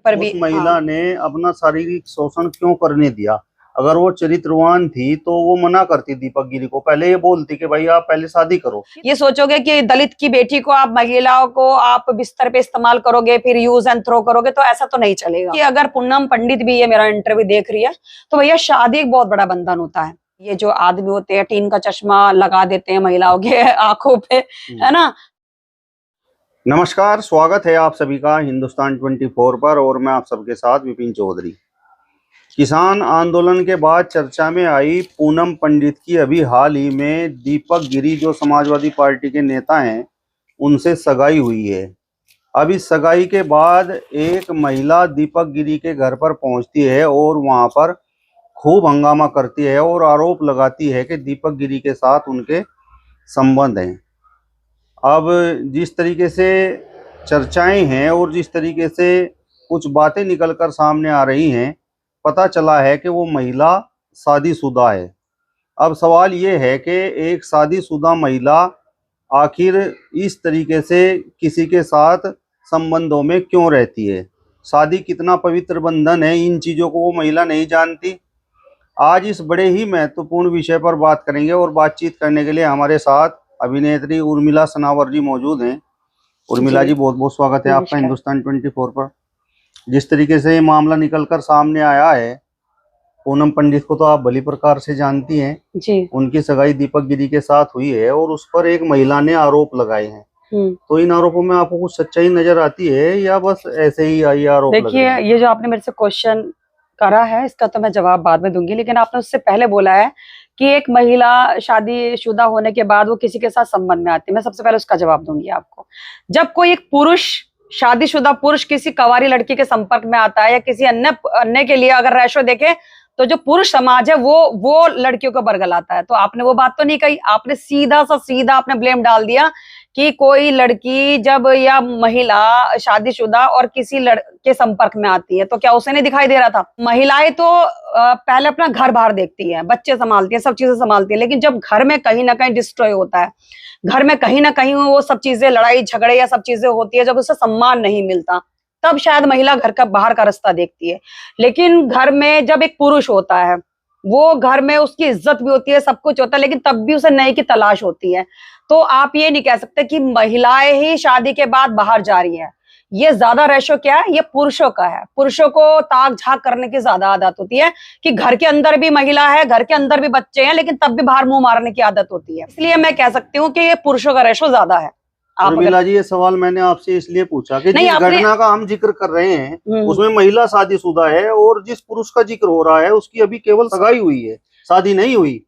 पर भी उस महिला ने अपना शारीरिक शोषण क्यों करने दिया? अगर वो चरित्रवान थी तो वो मना करती दीपक गिरी को, पहले ये बोलती कि भाई आप पहले शादी करो। ये सोचोगे कि दलित की बेटी को आप, महिलाओं को आप बिस्तर पे इस्तेमाल करोगे, फिर यूज एंड थ्रो करोगे, तो ऐसा तो नहीं चलेगा। कि अगर पूनम पंडित भी ये मेरा इंटरव्यू देख रही है तो भैया शादी एक बहुत बड़ा बंधन होता है। ये जो आदमी होते हैं टीन का चश्मा लगा देते हैं महिलाओं के आंखों पे, है ना। नमस्कार, स्वागत है आप सभी का हिंदुस्तान 24 पर और मैं आप सबके साथ विपिन चौधरी। किसान आंदोलन के बाद चर्चा में आई पूनम पंडित की अभी हाल ही में दीपक गिरी जो समाजवादी पार्टी के नेता हैं उनसे सगाई हुई है। अब इस सगाई के बाद एक महिला दीपक गिरी के घर पर पहुंचती है और वहां पर खूब हंगामा करती है और आरोप लगाती है कि दीपक गिरी के साथ उनके संबंध हैं। अब जिस तरीके से चर्चाएं हैं और जिस तरीके से कुछ बातें निकलकर सामने आ रही हैं, पता चला है कि वो महिला शादीशुदा है। अब सवाल ये है कि एक शादीशुदा महिला आखिर इस तरीके से किसी के साथ संबंधों में क्यों रहती है? शादी कितना पवित्र बंधन है, इन चीज़ों को वो महिला नहीं जानती। आज इस बड़े ही महत्वपूर्ण विषय पर बात करेंगे और बातचीत करने के लिए हमारे साथ अभिनेत्री उर्मिला सनावर जी मौजूद हैं। उर्मिला जी, बहुत बहुत स्वागत है आपका हिंदुस्तान 24 पर। जिस तरीके से ये मामला निकलकर सामने आया है, पूनम पंडित को तो आप भली प्रकार से जानती हैं जी। उनकी सगाई दीपक गिरी के साथ हुई है और उस पर एक महिला ने आरोप लगाए हैं। तो इन आरोपों में आपको कुछ सच्चाई नजर आती है या बस ऐसे ही ये आरोप? देखिए, ये जो आपने मेरे से क्वेश्चन करा है इसका तो मैं जवाब बाद में दूंगी, लेकिन आपने उससे पहले बोला है कि एक महिला शादीशुदा होने के बाद वो किसी के साथ संबंध में आती है। मैं सबसे पहले उसका जवाब दूंगी आपको। जब कोई एक पुरुष, शादीशुदा पुरुष किसी कवारी लड़की के संपर्क में आता है या किसी अन्य के लिए अगर रेशो देखे तो जो पुरुष समाज है वो लड़कियों को बरगलाता है। तो आपने वो बात तो नहीं कही, आपने सीधा आपने ब्लेम डाल दिया कि कोई लड़की जब या महिला शादीशुदा और किसी लड़के संपर्क में आती है तो क्या उसे नहीं दिखाई दे रहा था? महिलाएं तो पहले अपना घर बाहर देखती है, बच्चे संभालती है, सब चीजें संभालती है, लेकिन जब घर में कहीं ना कहीं डिस्ट्रॉय होता है, घर में कहीं ना कहीं वो सब चीजें, लड़ाई झगड़े या सब चीजें होती है, जब उसे सम्मान नहीं मिलता तब शायद महिला घर का बाहर का रास्ता देखती है। लेकिन घर में जब एक पुरुष होता है, वो घर में उसकी इज्जत भी होती है, सब कुछ होता है, लेकिन तब भी उसे नए की तलाश होती है। तो आप ये नहीं कह सकते कि महिलाएं ही शादी के बाद बाहर जा रही है। ये ज्यादा रेशो क्या है? ये पुरुषों का है। पुरुषों को ताक झाक करने की ज्यादा आदत होती है कि घर के अंदर भी महिला है, घर के अंदर भी बच्चे हैं, लेकिन तब भी बाहर मुंह मारने की आदत होती है। इसलिए मैं कह सकती हूँ कि ये पुरुषों का रेशो ज्यादा है। उर्मिला जी, ये सवाल मैंने आपसे इसलिए पूछा कि जिस घटना का हम जिक्र कर रहे हैं उसमें महिला शादीशुदा है और जिस पुरुष का जिक्र हो रहा है उसकी अभी केवल सगाई हुई है, शादी नहीं हुई।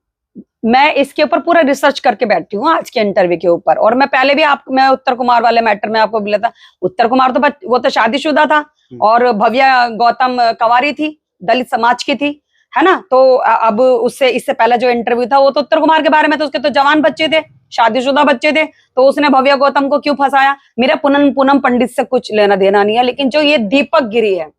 मैं इसके ऊपर पूरा रिसर्च करके बैठी हूँ आज के इंटरव्यू के ऊपर, और मैं पहले भी मैं उत्तर कुमार वाले मैटर में आपको बोला था। उत्तर कुमार तो वो तो शादीशुदा था और भव्या गौतम कंवारी थी, दलित समाज की थी, है ना। तो अब इससे पहले जो इंटरव्यू था वो तो उत्तर कुमार के बारे में, तो उसके तो जवान बच्चे थे, शादीशुदा बच्चे थे, तो उसने भव्या गौतम को क्यों फंसाया? मेरा पूनम पंडित से कुछ लेना देना नहीं है। लेकिन जो ये दीपक गिरी है,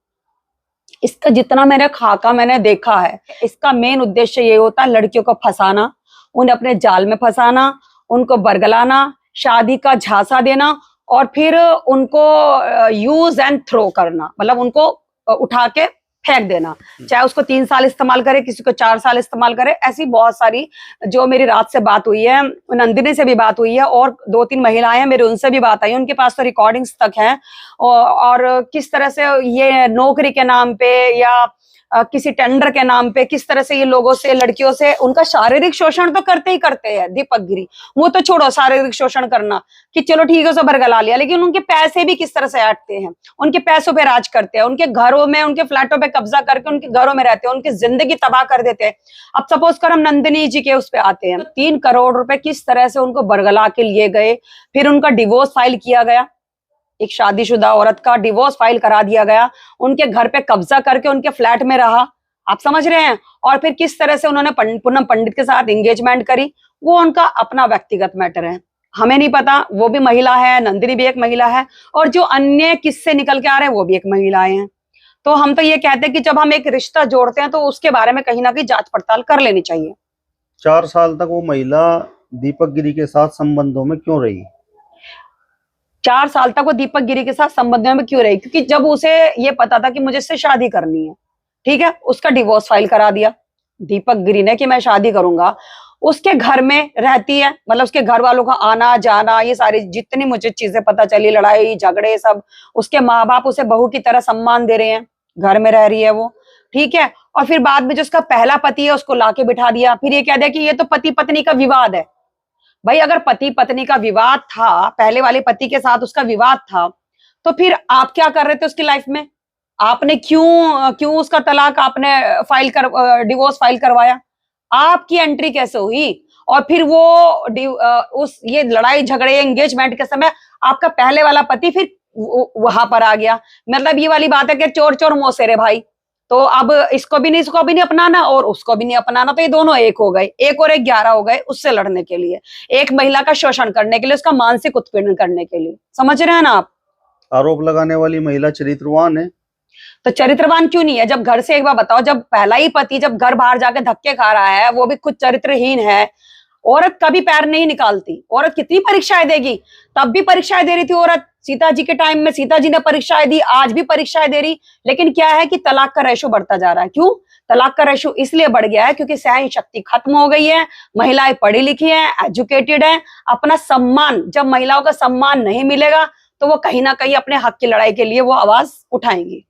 इसका जितना मैंने खाका मैंने देखा है, इसका मेन उद्देश्य ये होता है लड़कियों को फंसाना, उन्हें अपने जाल में फंसाना, उनको बरगलाना, शादी का झांसा देना और फिर उनको यूज एंड थ्रो करना, मतलब उनको उठा के फेंक देना। चाहे उसको 3 साल इस्तेमाल करे, किसी को 4 साल इस्तेमाल करे। ऐसी बहुत सारी, जो मेरी रात से बात हुई है, नंदिनी से भी बात हुई है और 2-3 महिलाएं हैं मेरे, उनसे भी बात आई है, उनके पास तो रिकॉर्डिंग्स तक हैं। और किस तरह से ये नौकरी के नाम पे या किसी टेंडर के नाम पे किस तरह से ये लोगों से, लड़कियों से उनका शारीरिक शोषण तो करते ही करते हैं दीपक गिरी। वो तो छोड़ो शारीरिक शोषण करना कि चलो ठीक है, उसे बरगला लिया, लेकिन उनके पैसे भी किस तरह से ऐंठते हैं, उनके पैसों पे राज करते हैं, उनके घरों में, उनके फ्लैटों पे कब्जा करके उनके घरों में रहते हैं, उनकी जिंदगी तबाह कर देते हैं। अब सपोज कर हम नंदिनी जी के उस पे आते हैं, 3 करोड़ रुपए किस तरह से उनको बरगला के लिए गए, फिर उनका डिवोर्स फाइल किया गया, एक शादीशुदा औरत का डिवोर्स फाइल करा दिया गया, उनके घर पे कब्जा करके उनके फ्लैट में रहा, आप समझ रहे हैं। और फिर किस तरह से उन्होंने पूनम पंडित के साथ एंगेजमेंट करी, वो उनका अपना व्यक्तिगत मैटर है, हमें नहीं पता। वो भी महिला है, नंदिनी भी एक महिला है, और जो अन्य किससे निकल के आ रहे हैं वो भी एक महिलाएं हैं। तो हम तो ये कहते हैं कि जब हम एक रिश्ता जोड़ते हैं तो उसके बारे में कहीं ना कहीं जांच पड़ताल कर लेनी चाहिए। 4 साल तक वो महिला दीपक गिरी के साथ संबंधों में क्यों रही? 4 साल तक वो दीपक गिरी के साथ संबंध में क्यों रही? क्योंकि जब उसे ये पता था कि मुझे इससे शादी करनी है, ठीक है, उसका डिवोर्स फाइल करा दिया दीपक गिरी ने कि मैं शादी करूंगा। उसके घर में रहती है, मतलब उसके घर वालों का आना जाना, ये सारी जितनी मुझे चीजें पता चली, लड़ाई झगड़े सब, उसके माँ बाप उसे बहू की तरह सम्मान दे रहे हैं, घर में रह रही है वो, ठीक है। और फिर बाद में जो उसका पहला पति है उसको लाके बिठा दिया, फिर ये कह दिया कि ये तो पति पत्नी का विवाद है। भाई अगर पति पत्नी का विवाद था, पहले वाले पति के साथ उसका विवाद था, तो फिर आप क्या कर रहे थे उसकी लाइफ में? आपने क्यों उसका तलाक आपने डिवोर्स फाइल करवाया? आपकी एंट्री कैसे हुई? और फिर वो उस ये लड़ाई झगड़े एंगेजमेंट के समय आपका पहले वाला पति फिर वहां पर आ गया। मतलब ये वाली बात है कि चोर चोर मौसेरे भाई। तो अब इसको भी नहीं अपनाना और उसको भी नहीं अपनाना, तो ये दोनों एक हो गए, 1 और 1 11 हो गए उससे लड़ने के लिए, एक महिला का शोषण करने के लिए, उसका मानसिक उत्पीड़न करने के लिए। समझ रहे हैं ना आप? आरोप लगाने वाली महिला चरित्रवान है, तो चरित्रवान क्यों नहीं है? जब घर से, एक बार बताओ, जब पहला ही पति जब घर बाहर जाके धक्के खा रहा है, वो भी खुद चरित्रहीन है, औरत कभी पैर नहीं निकालती। औरत कितनी परीक्षाएं देगी? तब भी परीक्षाएं दे रही थी औरत, सीता जी के टाइम में सीता जी ने परीक्षाएं दी, आज भी परीक्षाएं दे रही। लेकिन क्या है कि तलाक का रेशो बढ़ता जा रहा है। क्यों तलाक का रेशो इसलिए बढ़ गया है? क्योंकि सहन शक्ति खत्म हो गई है, महिलाएं पढ़ी लिखी हैं, एजुकेटेड हैं। अपना सम्मान, जब महिलाओं का सम्मान नहीं मिलेगा तो वो कहीं ना कहीं अपने हक की लड़ाई के लिए वो आवाज उठाएंगी।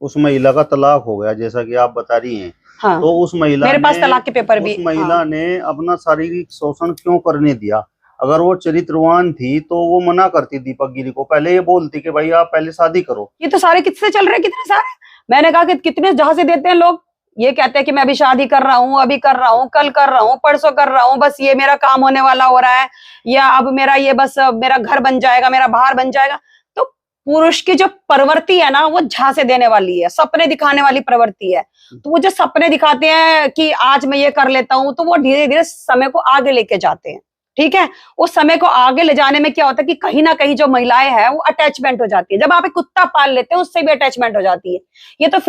उस महिला का तलाक हो गया जैसा कि आप बता रही हैं। हाँ, तो उस महिला मेरे पास तलाक के पेपर भी। उस महिला हाँ, ने अपना शारीरिक शोषण क्यों करने दिया? अगर वो चरित्रवान थी तो वो मना करती दीपक गिरी को, पहले ये बोलती कि भाई आप पहले शादी करो। ये तो सारे किससे चल रहे हैं, कितने सारे। मैंने कहा कि कितने जहां से देते हैं लोग, ये कहते हैं कि मैं अभी शादी कर रहा हूँ, अभी कर रहा हूँ, कल कर रहा हूँ, परसों कर रहा हूँ, बस ये मेरा काम होने वाला हो रहा है, या अब मेरा ये बस मेरा घर बन जाएगा, मेरा बाहर बन जाएगा। तो पुरुष की जो प्रवृत्ति है ना, वो झांसे देने वाली है, सपने दिखाने वाली प्रवृत्ति है। तो वो जो सपने दिखाते हैं कि आज मैं ये कर लेता हूँ, तो वो धीरे धीरे समय को आगे लेके जाते हैं, ठीक है। उस समय को आगे ले जाने में क्या होता है कि कहीं ना कहीं जो महिलाएं हैं वो अटैचमेंट हो जाती है। जब आप एक कुत्ता पाल लेते हैं उससे भी अटैचमेंट हो जाती है। ये तो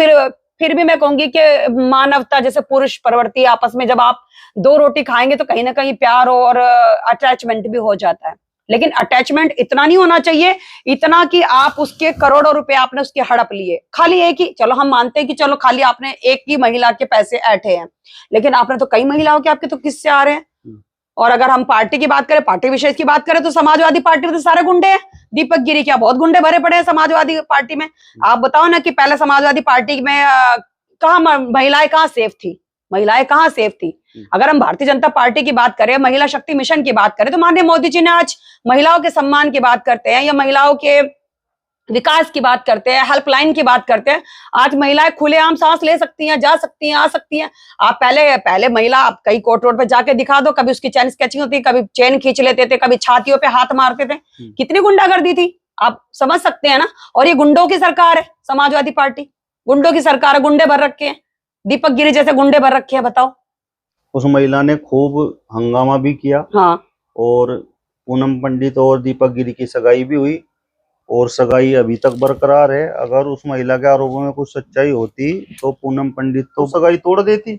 फिर भी मैं कहूंगी कि मानवता जैसे पुरुष प्रवृत्ति, आपस में जब आप 2 रोटी खाएंगे तो कहीं ना कहीं प्यार और अटैचमेंट भी हो जाता है। लेकिन अटैचमेंट इतना नहीं होना चाहिए, इतना कि आप उसके करोड़ों रुपए आपने उसके हड़प लिए, खाली एक ही, चलो हम मानते हैं कि चलो खाली आपने एक ही महिला के पैसे ऐंठे हैं, लेकिन आपने तो कई महिलाओं के, आपके तो किससे आ रहे हैं। और अगर हम पार्टी की बात करें, पार्टी विशेष की बात करें, तो समाजवादी पार्टी में तो सारे गुंडे हैं। दीपक गिरी क्या बहुत गुंडे भरे पड़े हैं समाजवादी पार्टी में। आप बताओ ना कि पहले समाजवादी पार्टी में कहाँ महिलाएं कहाँ सेफ थी? महिलाएं कहाँ सेफ थी? अगर हम भारतीय जनता पार्टी की बात करें, महिला शक्ति मिशन की बात करें, तो माननीय मोदी जी ने आज महिलाओं के सम्मान की बात करते हैं, या महिलाओं के विकास की बात करते हैं, हेल्पलाइन की बात करते हैं। आज महिलाएं खुलेआम सांस ले सकती हैं, जा सकती हैं, आ सकती हैं। आप पहले महिला, आप कई कोर्ट रोड पे जाके दिखा दो, कभी उसकी चैन स्केचिंग होती, कभी चेन खींच लेते थे, कभी छातियों पे हाथ मारते थे। कितनी गुंडागर्दी थी, आप समझ सकते हैं ना। और ये गुंडों की सरकार है समाजवादी पार्टी, गुंडों की सरकार है, गुंडे भर रखे हैं, दीपक गिरी जैसे गुंडे भर रखे हैं। बताओ। उस महिला ने खूब हंगामा भी किया। हाँ, और पूनम पंडित और दीपक गिरी की सगाई भी हुई, और सगाई अभी तक बरकरार है। अगर उस महिला के आरोपों में कुछ सच्चाई होती तो पूनम पंडित तो सगाई तोड़ देती।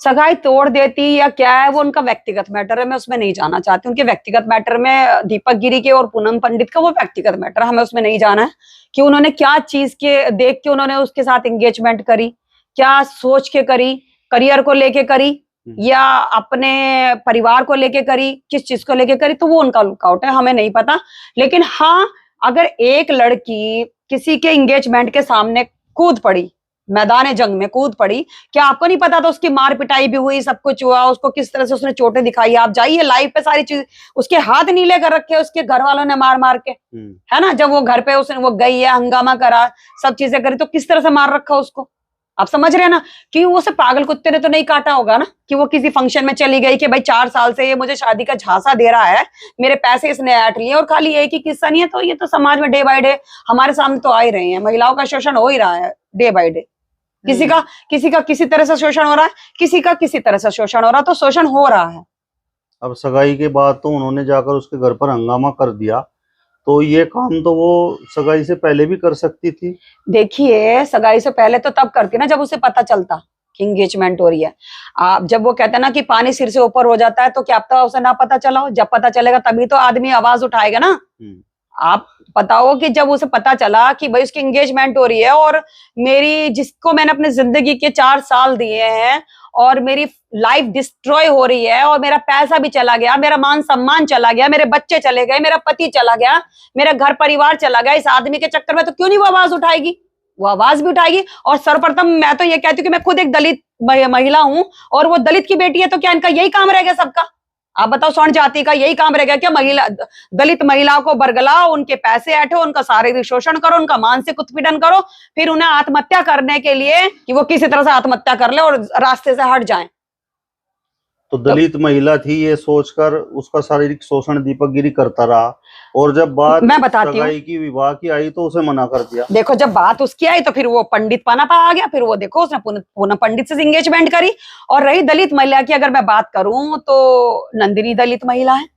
सगाई तोड़ देती या क्या है, वो उनका व्यक्तिगत मैटर है, मैं उसमें नहीं जाना चाहती। उनके व्यक्तिगत मैटर में, दीपक गिरी के और पूनम पंडित का वो व्यक्तिगत मैटर, हमें उसमें नहीं जाना है कि उन्होंने क्या चीज के देख के उन्होंने उसके साथ एंगेजमेंट करी, क्या सोच के करी, करियर को लेके करी या अपने परिवार को लेके करी, किस चीज को लेके करी, तो वो उनका लुकआउट है, हमें नहीं पता। लेकिन हाँ, अगर एक लड़की किसी के एंगेजमेंट के सामने कूद पड़ी, मैदान जंग में कूद पड़ी, क्या आपको नहीं पता था उसकी मार पिटाई भी हुई, सब कुछ हुआ, उसको किस तरह से उसने चोटें दिखाई? आप जाइए लाइव पे, सारी चीज, उसके हाथ नीले कर रखे उसके घर वालों ने मार मार के, है ना। जब वो घर पे उसने वो गई है, हंगामा करा, सब चीजें करी, तो किस तरह से मार रखा उसको? आप समझ रहे हैं ना कि वो से पागल कुत्ते ने तो नहीं काटा होगा ना, कि वो किसी फंक्शन में चली गई कि भाई 4 साल से ये मुझे शादी का झांसा दे रहा है, मेरे पैसे इसने ऐंठ लिए, और खाली एक ही किस्सा नहीं है। तो ये तो समाज में डे बाय डे हमारे सामने तो आ ही रहे हैं, महिलाओं का शोषण हो ही रहा है डे बाय डे। किसी का किसी तरह से शोषण हो रहा है, किसी का किसी तरह से शोषण हो रहा है, तो शोषण हो रहा है। अब सगाई के बाद तो उन्होंने जाकर उसके घर पर हंगामा कर दिया, तो ये काम तो वो सगाई से पहले भी कर सकती थी। देखिए, सगाई से पहले तो तब करती ना जब उसे पता चलता कि एंगेजमेंट हो रही है। आप जब वो कहते हैं ना कि पानी सिर से ऊपर हो जाता है, तो क्या पता उसे ना पता चला हो? जब पता चलेगा तभी तो आदमी आवाज उठाएगा ना। आप बताओ कि जब उसे पता चला कि भाई उसकी एंगेजमेंट हो रही है और मेरी, जिसको मैंने अपनी जिंदगी के 4 साल दिए हैं और मेरी लाइफ डिस्ट्रॉय हो रही है और मेरा पैसा भी चला गया, मेरा मान सम्मान चला गया, मेरे बच्चे चले गए, मेरा पति चला गया, मेरा घर परिवार चला गया, इस आदमी के चक्कर में तो क्यों नहीं वो आवाज उठाएगी? वो आवाज भी उठाएगी। और सर्वप्रथम मैं तो ये कहती हूँ कि मैं खुद एक दलित महिला हूं और वो दलित की बेटी है, तो क्या इनका यही काम रह गया सबका? आप बताओ, स्वर्ण जाति का यही काम रह गया क्या? महिला, दलित महिलाओं को बरगलाओ, उनके पैसे ऐठो, उनका शारीरिक शोषण करो, उनका मानसिक उत्पीड़न करो, फिर उन्हें आत्महत्या करने के लिए कि वो किसी तरह से आत्महत्या कर ले और रास्ते से हट जाएं। तो दलित महिला थी ये सोचकर उसका शारीरिक शोषण दीपक गिरी करता रहा, और जब बात मैं बताती हूँ, सगाई की, विवाह की आई तो उसे मना कर दिया। देखो, जब बात उसकी आई तो फिर वो पंडित पाना पा आ गया, फिर वो देखो उसने पुनः पंडित से एंगेजमेंट करी। और रही दलित महिला की अगर मैं बात करूं तो नंदिनी दलित महिला है।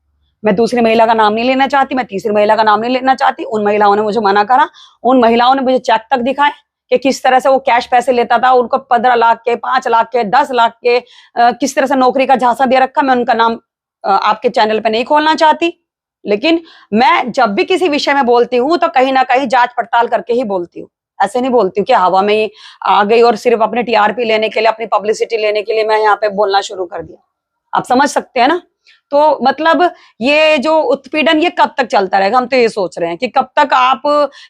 मैं दूसरी महिला का नाम नहीं लेना चाहती, मैं तीसरी महिला का नाम नहीं लेना चाहती। उन महिलाओं ने मुझे मना करा, उन महिलाओं ने मुझे चेक तक दिखाए कि किस तरह से वो कैश पैसे लेता था, उनको 15 लाख के, 5 लाख के, 10 लाख के, किस तरह से नौकरी का झांसा दे रखा। मैं उनका नाम आपके चैनल पे नहीं खोलना चाहती, लेकिन मैं जब भी किसी विषय में बोलती हूँ तो कहीं ना कहीं जांच पड़ताल करके ही बोलती हूँ। ऐसे नहीं बोलती हूँ कि हवा में ही आ गई और सिर्फ अपने टीआरपी लेने के लिए, अपनी पब्लिसिटी लेने के लिए मैं यहाँ पे बोलना शुरू कर दिया। आप समझ सकते हैं ना? तो मतलब ये जो उत्पीड़न ये कब तक चलता रहेगा? हम तो ये सोच रहे हैं कि कब तक आप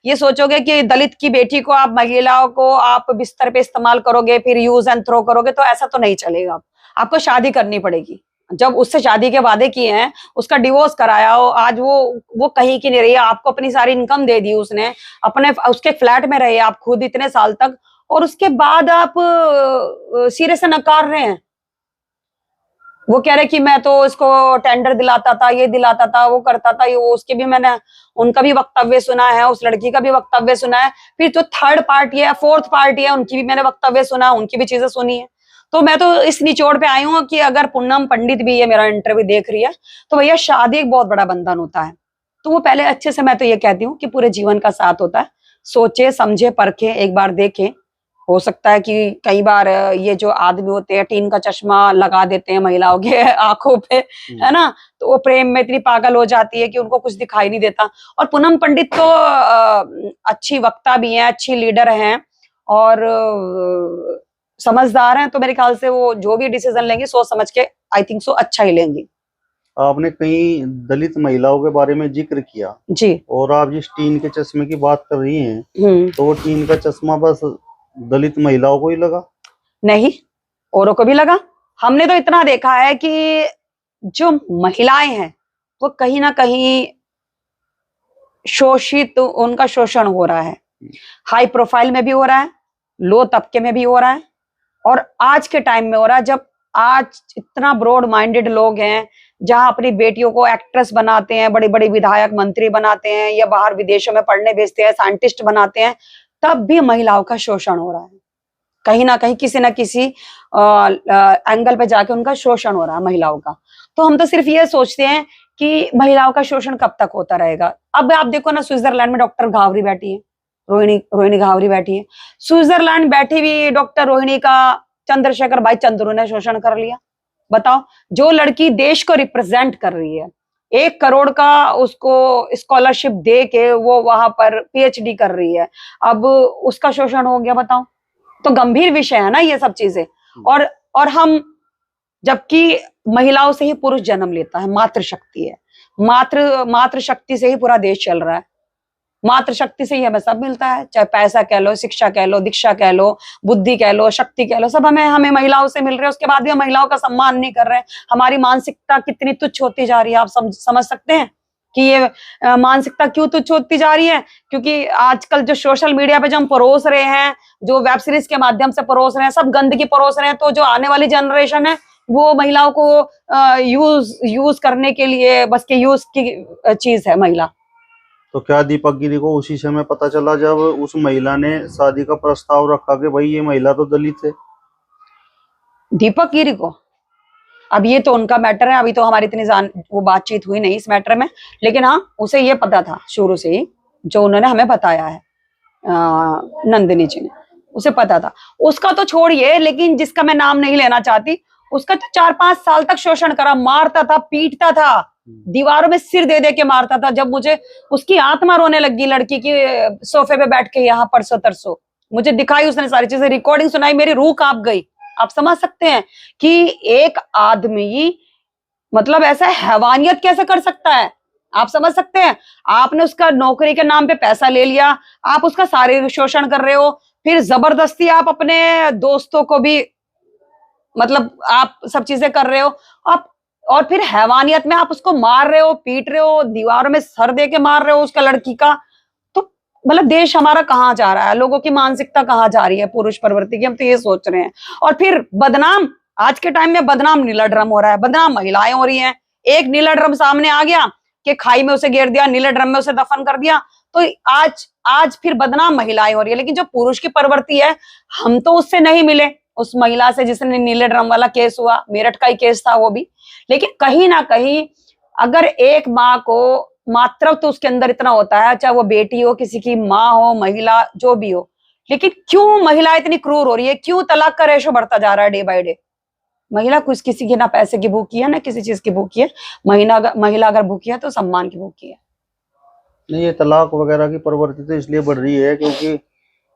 ये सोचोगे कि दलित की बेटी को, आप महिलाओं को आप बिस्तर पे इस्तेमाल करोगे, फिर यूज एंड थ्रो करोगे, तो ऐसा तो नहीं चलेगा। आपको शादी करनी पड़ेगी। जब उससे शादी के वादे किए हैं, उसका डिवोर्स कराया हो, आज वो कहीं की नहीं रही है, आपको अपनी सारी इनकम दे दी उसने, अपने उसके फ्लैट में रहे आप खुद इतने साल तक, और उसके बाद आप सिरे से नकार रहे हैं। वो कह रहे कि मैं तो इसको टेंडर दिलाता था, ये दिलाता था, वो करता था, ये वो। उसके भी मैंने उनका भी वक्तव्य सुना है, उस लड़की का भी वक्तव्य सुना है, फिर जो थर्ड पार्टी है, फोर्थ पार्टी है, उनकी भी मैंने वक्तव्य सुना, उनकी भी चीजें सुनी है। तो मैं तो इस निचोड़ पे आई हूँ कि अगर पूनम पंडित भी ये मेरा इंटरव्यू देख रही है तो भैया, शादी एक बहुत बड़ा बंधन होता है। तो वो पहले अच्छे से, मैं तो ये कहती हूँ कि पूरे जीवन का साथ होता है। सोचे समझे परखे, एक बार देखें। हो सकता है कि कई बार ये जो आदमी होते हैं टीन का चश्मा लगा देते हैं महिलाओं के आंखों पे, है ना, तो वो प्रेम में इतनी पागल हो जाती है कि उनको कुछ दिखाई नहीं देता। और पूनम पंडित तो अच्छी वक्ता भी हैं, अच्छी लीडर हैं और समझदार हैं। तो मेरे ख्याल से वो जो भी डिसीजन लेंगे सोच समझ के, आई थिंक सो, अच्छा ही लेंगी। आपने कई दलित महिलाओं के बारे में जिक्र किया जी, और आप जिस टीन के चश्मे की बात कर रही हैं, तो वो टीन का चश्मा बस दलित महिलाओं को ही लगा? नहीं, औरों को भी लगा। हमने तो इतना देखा है कि जो महिलाएं हैं वो कहीं ना कहीं शोषित, उनका शोषण हो रहा है। हाई प्रोफाइल में भी हो रहा है, लो तबके में भी हो रहा है, और आज के टाइम में हो रहा है जब आज इतना ब्रॉड माइंडेड लोग हैं, जहां अपनी बेटियों को एक्ट्रेस बनाते हैं, बड़े बड़े विधायक मंत्री बनाते हैं, या बाहर विदेशों में पढ़ने भेजते हैं, साइंटिस्ट बनाते हैं, तब भी महिलाओं का शोषण हो रहा है। कहीं ना कहीं किसी ना किसी एंगल पे जाके उनका शोषण हो रहा है महिलाओं का। तो हम तो सिर्फ ये सोचते हैं कि महिलाओं का शोषण कब तक होता रहेगा। अब आप देखो ना, स्विट्जरलैंड में डॉक्टर घावरी बैठी है, रोहिणी घावरी बैठी है। स्विट्जरलैंड बैठी हुई डॉक्टर रोहिणी का चंद्रशेखर भाई चंद्रू ने शोषण कर लिया। बताओ, जो लड़की देश को रिप्रेजेंट कर रही है, 1 करोड़ का उसको स्कॉलरशिप दे के वो वहां पर पीएचडी कर रही है, अब उसका शोषण हो गया। बताओ, तो गंभीर विषय है ना ये सब चीजें। और हम, जबकि महिलाओं से ही पुरुष जन्म लेता है, मातृशक्ति है, मातृ शक्ति से ही पूरा देश चल रहा है, मातृशक्ति से ही हमें सब मिलता है, चाहे पैसा कह लो, शिक्षा कह लो, दीक्षा कह लो, बुद्धि कह लो, शक्ति कह लो, सब हमें महिलाओं से मिल रहे हैं। उसके बाद भी हम महिलाओं का सम्मान नहीं कर रहे हैं। हमारी मानसिकता कितनी तुच्छ होती जा रही है, आप समझ सकते हैं कि ये मानसिकता क्यों तुच्छ होती जा रही है? क्योंकि आजकल जो सोशल मीडिया पे जो हम परोस रहे हैं, जो वेब सीरीज के माध्यम से परोस रहे हैं, सब गंदगी परोस रहे हैं। तो जो आने वाली जनरेशन है वो महिलाओं को यूज करने के लिए बस के यूज की चीज है महिला। तो क्या दीपक गिरी को उसी समय पता चला जब उस महिला ने शादी का प्रस्ताव रखा कि भाई ये महिला तो दलित है? दीपक गिरी को, अब ये तो उनका मैटर है, अभी तो हमारी इतनी वो बातचीत हुई नहीं इस मैटर में, लेकिन हाँ, उसे ये पता था शुरू से ही, जो उन्होंने हमें बताया है, नंदिनी जी ने, उसे पता था। उसका तो छोड़िए, लेकिन जिसका मैं नाम नहीं लेना चाहती, उसका तो 4-5 साल तक शोषण करा, मारता था, पीटता था, दीवारों में सिर दे दे के मारता था। जब मुझे उसकी आत्मा रोने लगी लड़की की, सोफे पे बैठ के यहाँ परसों तरसों मुझे दिखाई उसने सारी चीजें, रिकॉर्डिंग सुनाई, मेरी रूह कांप गई। आप समझ सकते हैं कि एक आदमी मतलब ऐसा हैवानियत कैसे कर सकता है? आप समझ सकते हैं? आपने उसका नौकरी के नाम पे पैसा ले लिया, आप उसका शारीरिक शोषण कर रहे हो, फिर जबरदस्ती आप अपने दोस्तों को भी मतलब आप सब चीजें कर रहे हो आप, और फिर हैवानियत में आप उसको मार रहे हो, पीट रहे हो, दीवारों में सर दे के मार रहे हो उसका लड़की का। तो मतलब देश हमारा कहाँ जा रहा है? लोगों की मानसिकता कहाँ जा रही है पुरुष प्रवृत्ति की? हम तो ये सोच रहे हैं। और फिर बदनाम आज के टाइम में बदनाम नीला ड्रम हो रहा है, बदनाम महिलाएं हो रही हैं। एक नीला ड्रम सामने आ गया कि खाई में उसे गिर दिया, नीले ड्रम में उसे दफन कर दिया, तो आज फिर बदनाम महिलाएं हो रही है। लेकिन जो पुरुष की प्रवृत्ति है, हम तो उससे नहीं मिले, उस महिला से जिसने नीले ड्रम वाला केस हुआ, मेरठ का ही केस था वो भी। लेकिन कहीं ना कहीं अगर एक माँ को मातृत्व तो उसके अंदर इतना होता है, चाहे वो बेटी हो, किसी की माँ हो, महिला जो भी हो, लेकिन क्यों महिला इतनी क्रूर हो रही है? क्यों तलाक का रेशो बढ़ता जा रहा है डे बाय डे? महिला कुछ किसी की ना पैसे की भूखी है ना किसी चीज की भूखी है। महिला अगर भूखी है तो सम्मान की भूखी है। नहीं, ये तलाक वगैरह की प्रवृत्ति तो इसलिए बढ़ रही है क्योंकि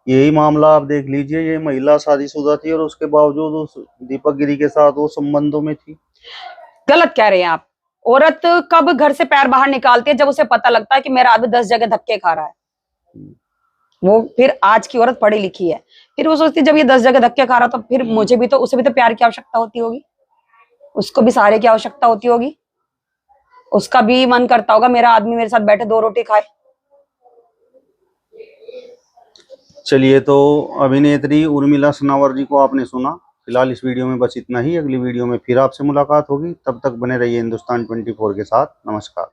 यही मामला आप देख लीजिए, ये महिला शादीशुदा थी और उसके बावजूद उस दीपक गिरी के साथ वो संबंधों में थी। गलत कह रहे हैं आप। औरत कब घर से पैर बाहर निकालती है? जब उसे पता लगता है कि मेरा आदमी 10 जगह धक्के खा रहा है। वो फिर आज की औरत पढ़ी लिखी है, फिर वो सोचती जब ये 10 जगह धक्के खा रहा तो फिर मुझे भी तो, उसे भी तो प्यार की आवश्यकता होती होगी, उसको भी सहारे की आवश्यकता होती होगी, उसका भी मन करता होगा मेरा आदमी मेरे साथ बैठे 2 रोटी खाए। चलिए, तो अभिनेत्री उर्मिला सनावर जी को आपने सुना। फिलहाल इस वीडियो में बस इतना ही। अगली वीडियो में फिर आपसे मुलाकात होगी, तब तक बने रहिए हिंदुस्तान 24 के साथ। नमस्कार।